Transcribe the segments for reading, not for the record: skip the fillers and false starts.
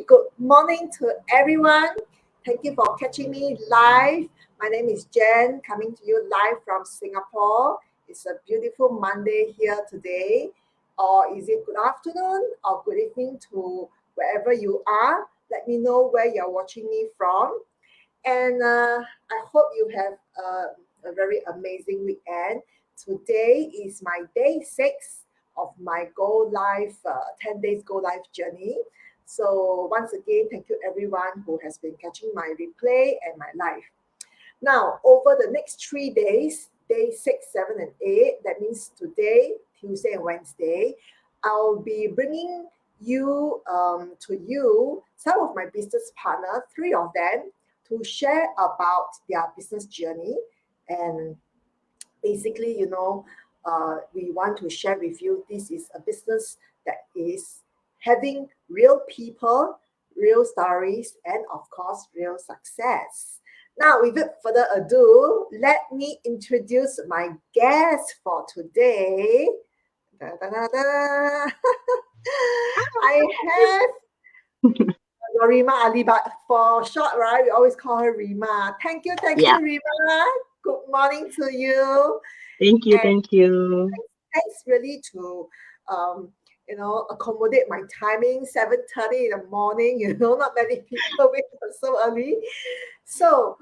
good morning to everyone. Thank you for catching me live. My name is Jen, coming to you live from Singapore. It's a beautiful Monday here today. Or is it good afternoon or good evening to wherever you are? Let me know where you're watching me from. And I hope you have a very amazing weekend. Today is my day 6 of my Go Live 10 days Go Live journey. So once again, thank you everyone who has been catching my replay and my live. Now, over the next 3 days, day 6, 7, and 8, that means today, Tuesday, and Wednesday, I'll be bringing you to you some of my business partners, 3 of them, to share about their business journey. And basically, we want to share with you this is a business that is having real people, real stories, and of course, real success. Now, without further ado, let me introduce my guest for today. Da, da, da, da. I have Norimah Ali, but for short, right, we always call her Rima. Thank you, Yeah. Rima. Good morning to you. Thank you. And Thank you. thanks really to accommodate my timing, 7:30 in the morning. Not many people wake up so early. So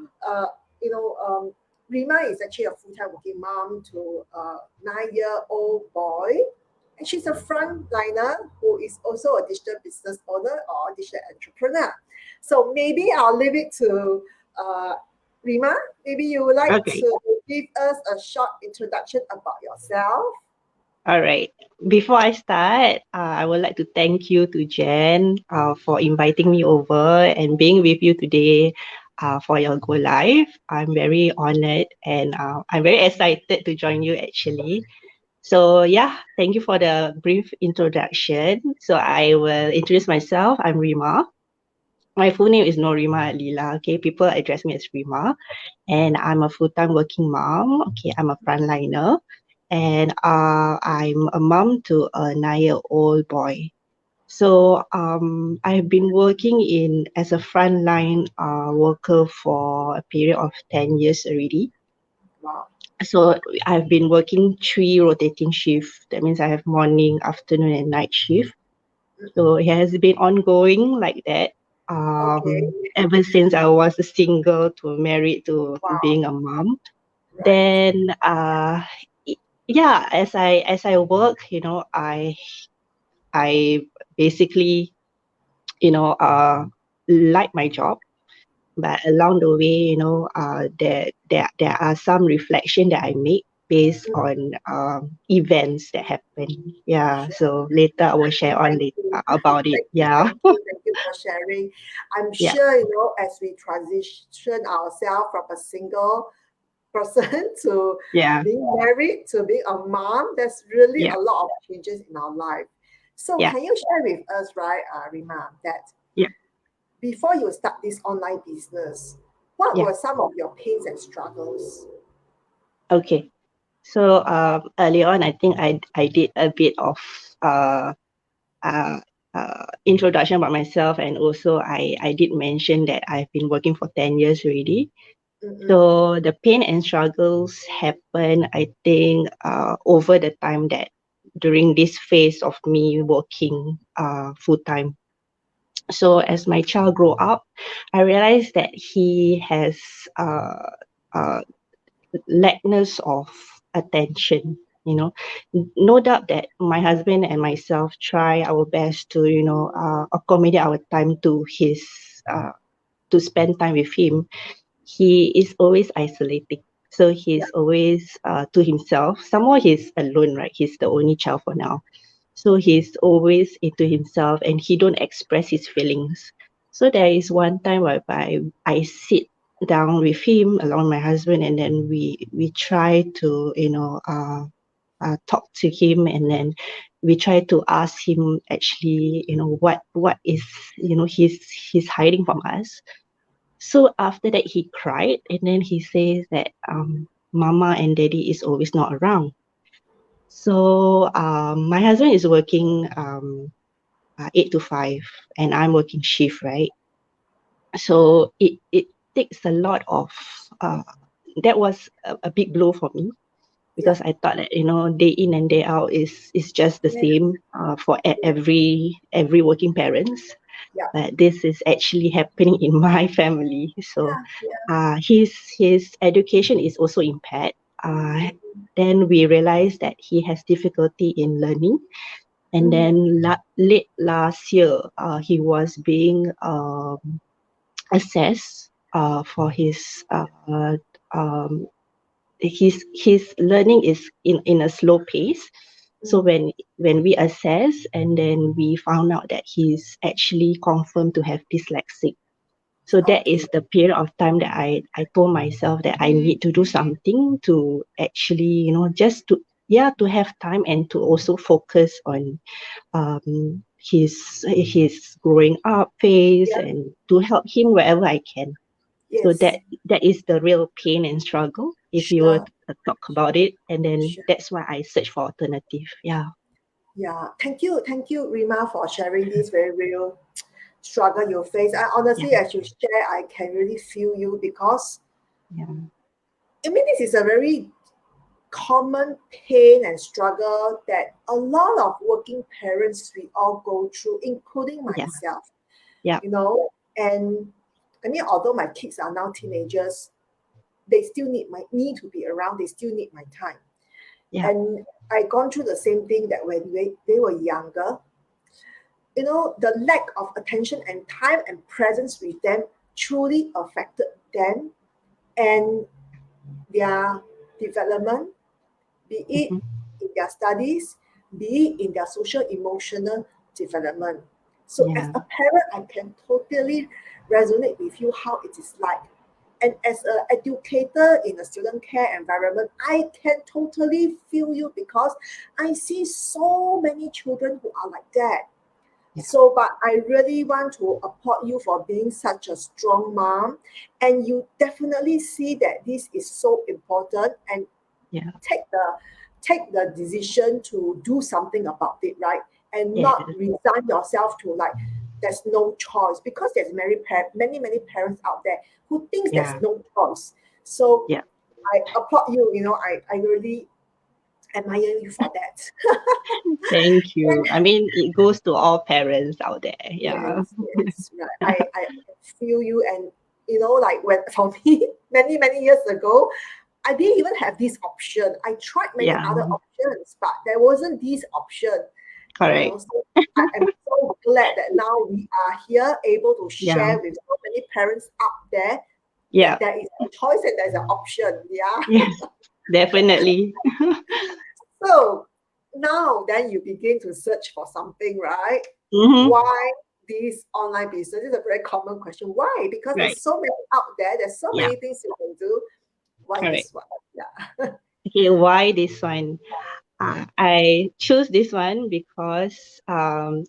Rima is actually a full-time working mom to a 9-year-old boy. And she's a frontliner who is also a digital business owner or digital entrepreneur. So maybe I'll leave it to Rima. Maybe you would like Okay. to give us a short introduction about yourself. All right. Before I start, I would like to thank you to Jen for inviting me over and being with you today for your Go Live. I'm very honored and I'm very excited to join you actually. So yeah, thank you for the brief introduction. So I will introduce myself. I'm Rima. My full name is Norimah Ali. Okay, people address me as Rima, and I'm a full-time working mom. Okay, I'm a frontliner, and I'm a mom to a 9-year-old boy. So I've been working in as a frontline worker for a period of 10 years already. Wow. So I've been working 3 rotating shifts. That means I have morning, afternoon, and night shift. So it has been ongoing like that. Okay. Ever since I was a single to married to Wow. being a mom. Right. Then yeah, as I work, I basically, you know, like my job, but along the way, there are some reflection that I make based on events that happen. Yeah, so later I will share on Thank later you. about it. Yeah. Thank you for sharing. I'm Yeah. sure, as we transition ourselves from a single person to Yeah. being married to being a mom, there's really Yeah. a lot of changes in our life. So Yeah. can you share with us, right, Rima, that Yeah. before you start this online business, what Yeah. were some of your pains and struggles? Okay. So early on, I think I did a bit of uh, uh, introduction about myself, and also I did mention that I've been working for 10 years already. Mm-mm. So the pain and struggles happen, I think, over the time that during this phase of me working full time. So as my child grew up, I realized that he has uh, lackness of attention. No doubt that my husband and myself try our best to accommodate our time to his to spend time with him. He is always isolating, so Yeah, he's always to himself. Somehow he's alone, right? He's the only child for now, so he's always into himself and he don't express his feelings. So there is one time whereby I sit down with him along with my husband, and then we try to talk to him, and then we try to ask him actually what is he's hiding from us. So after that he cried, and then he says that mama and daddy is always not around. So my husband is working 8 to 5, and I'm working shift, right? So it takes a lot of uh, that was a big blow for me, Yeah. because I thought that, day in and day out is just the Yeah. same for Yeah. every working parents. Yeah. But this is actually happening in my family. So Yeah. his education is also impaired. Then we realized that he has difficulty in learning. And Mm. then late last year, he was being assessed for um, his learning is in a slow pace. So Mm. when we assess, and then we found out that he's actually confirmed to have dyslexic. So that Okay. is the period of time that I told myself that I need to do something to actually, just to have time, and to also focus on his growing up phase, Yeah. and to help him wherever I can. So Yes. that is the real pain and struggle, if you were Sure. to talk about it. And then Sure. that's why I search for alternative. Yeah. Yeah. Thank you, Rima, for sharing this very real struggle you face. I Yeah. honestly, as you share, I can really feel you because Yeah. I mean this is a very common pain and struggle that a lot of working parents we all go through, including Yeah. myself. Yeah. You know, and I mean, although my kids are now teenagers, they still need my me to be around. They still need my time. Yeah. And I gone through the same thing that when they were younger, you know, the lack of attention and time and presence with them truly affected them and their development, be it Mhm. in their studies, be it in their social emotional development. So as Yeah. a parent, I can totally resonate with you how it is like. And as an educator in a student care environment, I can totally feel you because I see so many children who are like that. Yeah. So, but I really want to applaud you for being such a strong mom. And you definitely see that this is so important and Yeah. take the take the decision to do something about it, right? And Yes. not resign yourself to like there's no choice because there's many parents out there who thinks there's Yeah. no choice. So Yeah. I applaud you. You know, I really admire you for that. Thank you. I mean, it goes to all parents out there. Yeah. Yes, right. I feel you, and you know, like when for me many years ago, I didn't even have this option. I tried many Yeah. other options, but there wasn't this option. You know, Correct. so I am so glad that now we are here, able to Yeah. share with so many parents out there Yeah. that there is a choice and there's an option. Yeah. Yes. Definitely. So now then you begin to search for something, right? Mm-hmm. Why this online business? This is a very common question. Why? Because Right. there's so many out there, there's so Yeah. many things you can do. Why Correct. this one? Yeah. Okay. Why this one? I choose this one because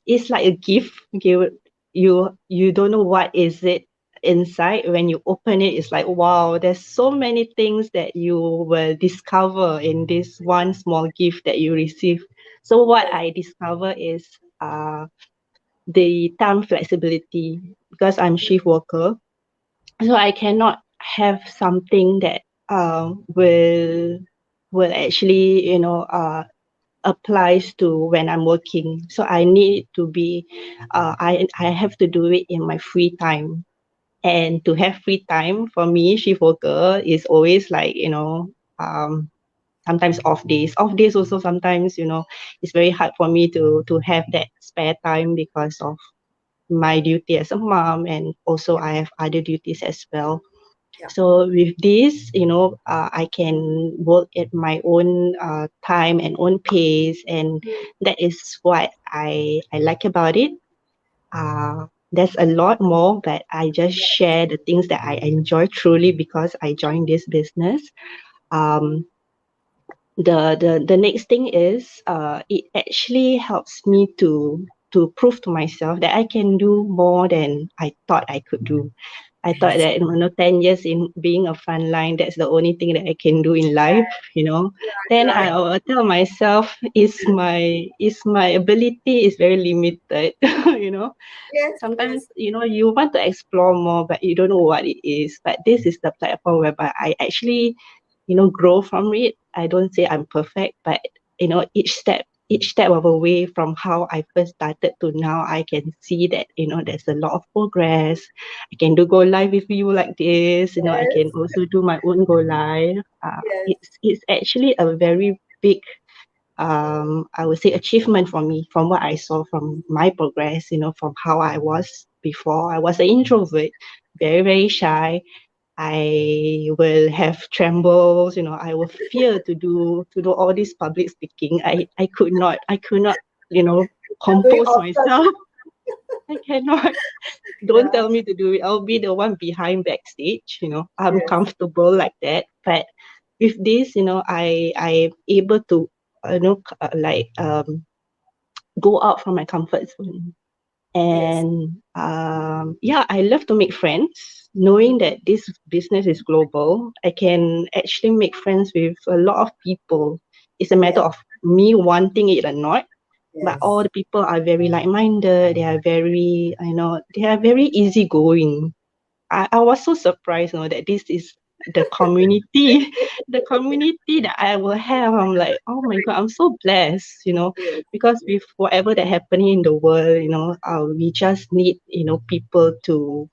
it's like a gift. Okay, you don't know what is it inside. When you open it, it's like, wow, there's so many things that you will discover in this one small gift that you receive. So what Yeah. I discover is the time flexibility, because I'm shift worker. So I cannot have something that will actually, applies to when I'm working. So I need to be, I have to do it in my free time. And to have free time for me, shift worker, is always like, sometimes off days. Off days also sometimes, it's very hard for me to have that spare time because of my duty as a mom, and also Yeah. I have other duties as well. Yeah. So with this, I can work at my own time and own pace, and Mm. that is what I like about it. There's a lot more, but I just share the things that I enjoy truly because I joined this business. Um, the next thing is, it actually helps me to prove to myself that I can do more than I thought I could do. I thought that 10 years in being a frontline, that's the only thing that I can do in life, you know. Then Right. I will tell myself, is my ability is very limited, you know. Yes, Sometimes, yes, you want to explore more, but you don't know what it is. But this is the platform whereby I actually, grow from it. I don't say I'm perfect, but each step of a way from how I first started to now, I can see that, there's a lot of progress. I can do go live with you like this, I can yes, also do my own go live. yes, It's actually a very big I would say achievement for me from what I saw from my progress, from how I was before. I was an introvert, very, very shy. I will have trembles, I will fear to do all this public speaking. I could not, you know, I'm doing compose awesome. myself. I cannot. Don't Yeah, tell me to do it. I'll be the one behind backstage, I'm yes, comfortable like that. But with this, I'm able to like go out from my comfort zone. yes, And yeah, I love to make friends. Knowing that this business is global, I can actually make friends with a lot of people. It's a matter yes, of me wanting it or not. But all yes, the people are very like-minded. They are very easygoing. I was so surprised, that this is the community, the community that I will have. I'm like, oh my God, I'm so blessed, yes, because yes, with whatever that happening in the world, we just need, people to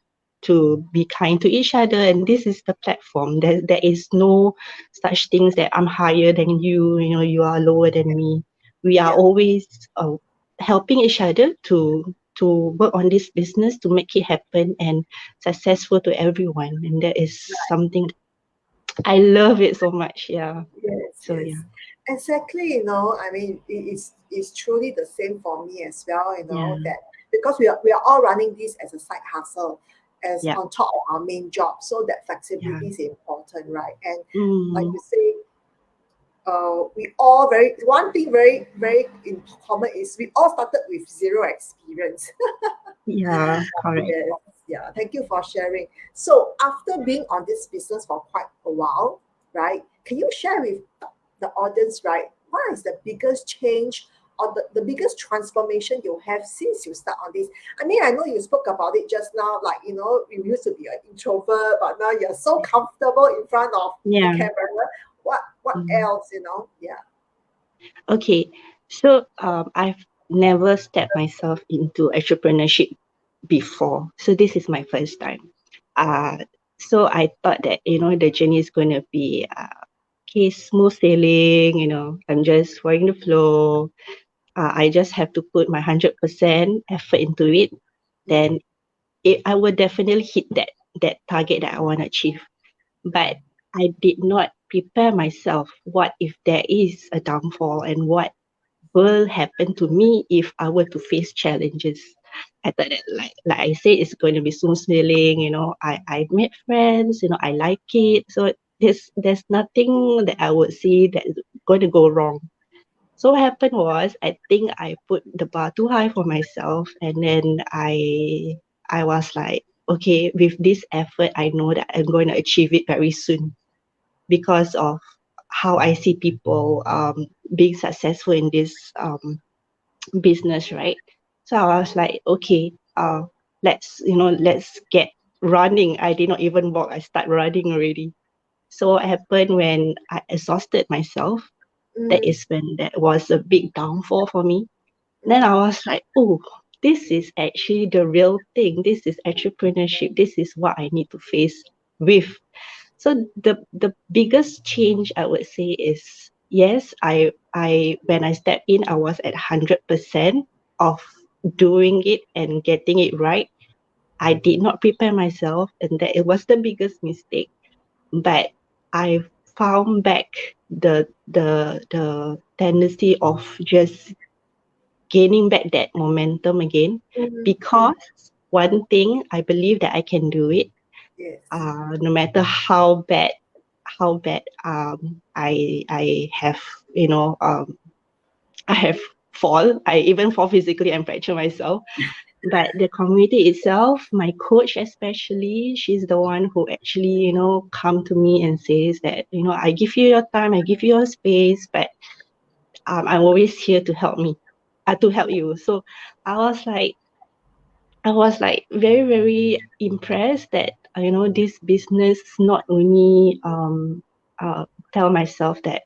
be kind to each other. And this is the platform. There is no such things that I'm higher than you, you are lower than me. We are yeah, always helping each other to work on this business to make it happen and successful to everyone. And that is something I love it so much. Yeah. yes, So yes. yeah. Exactly, I mean, it's truly the same for me as well, Yeah. that because we are all running this as a side hustle, as Yeah. on top of our main job, so that Yeah. flexibility is important, right? And like Mm, you say, we all very one thing very very in common is we all started with zero experience. yeah. Correct. Yes, yeah. Thank you for sharing. So after being on this business for quite a while, right? Can you share with the audience, right? What is the biggest change or the biggest transformation you have since you start on this? I mean, I know you spoke about it just now, like you used to be an introvert, but now you're so comfortable in front of the Yeah. camera. What Mm. else, Yeah. Okay. So I've never stepped myself into entrepreneurship before. So this is my first time. Uh so I thought that, the journey is gonna be okay, smooth sailing, I'm just following the flow. I just have to put my 100% effort into it. Mm, Then I will definitely hit that target that I want to achieve. But I did not prepare myself. What if there is a downfall, and what will happen to me if I were to face challenges? I thought that, like I said, it's going to be smooth sailing. I made friends. I like it. So there's nothing that I would see that is going to go wrong. So what happened was, I think I put the bar too high for myself, and then I was like, okay, with this effort, I know that I'm going to achieve it very soon because of how I see people being successful in this business, right? So I was like, okay, let's get running. I did not even walk; I start running already. So what happened when I exhausted myself? That mm, is when that was a big downfall for me. Then mm, I was like, oh, this is actually the real thing. This is entrepreneurship. This is what I need to face with. So the biggest change I would say is, yes, I when I stepped in, I was at 100% of doing it and getting it right. I did not prepare myself, and that it was the biggest mistake. But I found back the tendency of just gaining back that momentum again, mm, mm. because one thing I believe that I can do it, Yes. no matter how bad I have, you know um I have fall, I even fall physically and fracture myself. but the community itself, my coach especially, she's the one who actually, come to me and says that, I give you your time, I give you your space, but I'm always here to help to help you. So I was like, very, very impressed that, this business not only tell myself that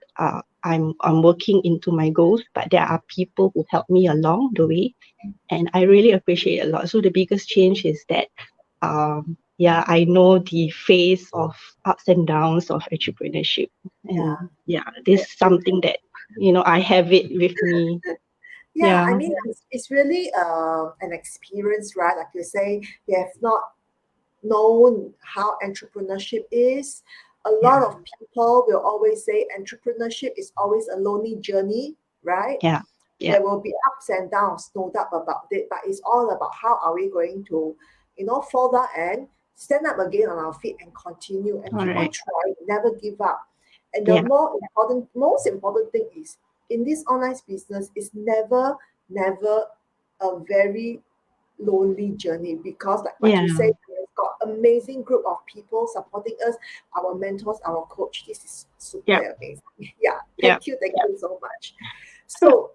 I'm working into my goals, but there are people who help me along the way. And I really appreciate it a lot. So the biggest change is that, yeah, I know the phase of ups and downs of entrepreneurship. Yeah. And yeah, this is something that, I have it with me. Yeah, I Yeah, mean, it's really an experience, right? Like you say, you have not known how entrepreneurship is. A lot yeah, of people will always say entrepreneurship is always a lonely journey, right? yeah, yeah, There will be ups and downs, no doubt about it, but it's all about how are we going to, fall down and stand up again on our feet and continue and all keep on right. trying, never give up. And the Yeah, most important thing is in this online business is never a very lonely journey because like what yeah, you said, we've got amazing group of people supporting us, our mentors, our coach. This is super yeah, amazing. Yeah, yeah. thank you so much. So,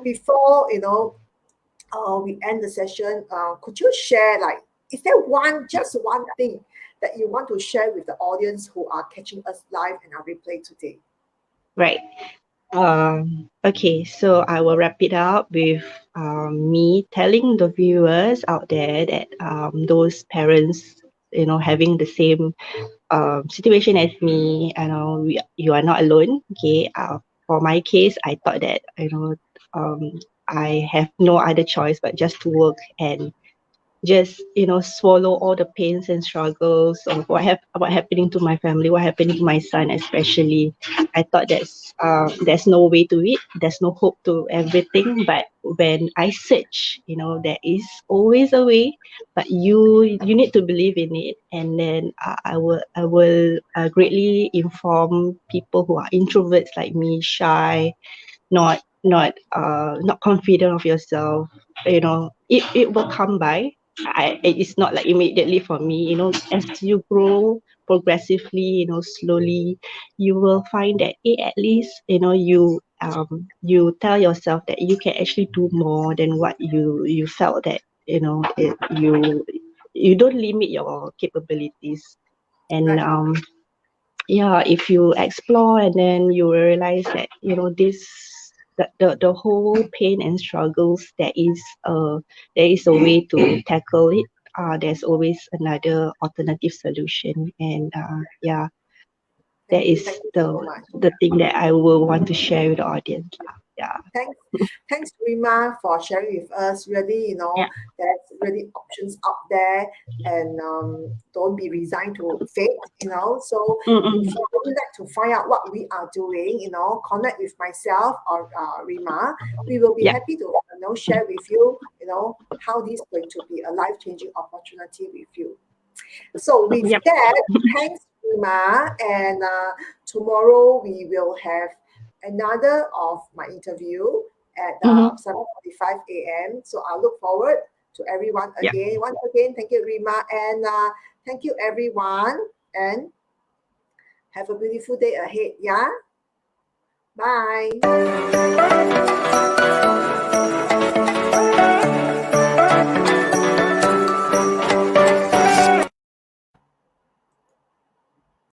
before we end the session, could you share like is there just one thing that you want to share with the audience who are catching us live and our replay today? Right. Okay, so I will wrap it up with me telling the viewers out there that those parents, having the same situation as me, you are not alone. Okay. For my case, I thought that, I have no other choice but just to work and just swallow all the pains and struggles of what happening to my family, what happening to my son especially. I thought there's no way to it, there's no hope to everything. But when I search, there is always a way, but you need to believe in it. And then I will greatly inform people who are introverts like me, shy, not confident of yourself. It will come by. It's not like immediately for me. As you grow progressively, slowly, you will find that at least, you tell yourself that you can actually do more than what you felt that, you don't limit your capabilities. And Right. yeah, if you explore and then you will realize that, the whole pain and struggles, there is a way to tackle it. There's always another alternative solution. And yeah, that is Thank you the so much. the thing that I will want to share with the audience lah. Yeah. Thanks, thanks, Rima, for sharing with us. Really, Yeah. there's really options out there, and don't be resigned to fate. So if Mm-mm. you would like to find out what we are doing, connect with myself or Rima. We will be Yeah. happy to share with you, how this is going to be a life changing opportunity with you. So with Yep. that, thanks, Rima. And tomorrow we will have another of my interview at Mm-hmm. 7:45 a.m. So I look forward to everyone Yeah. again. Once again, thank you, Rima. And thank you, everyone. And have a beautiful day ahead. Yeah. Bye.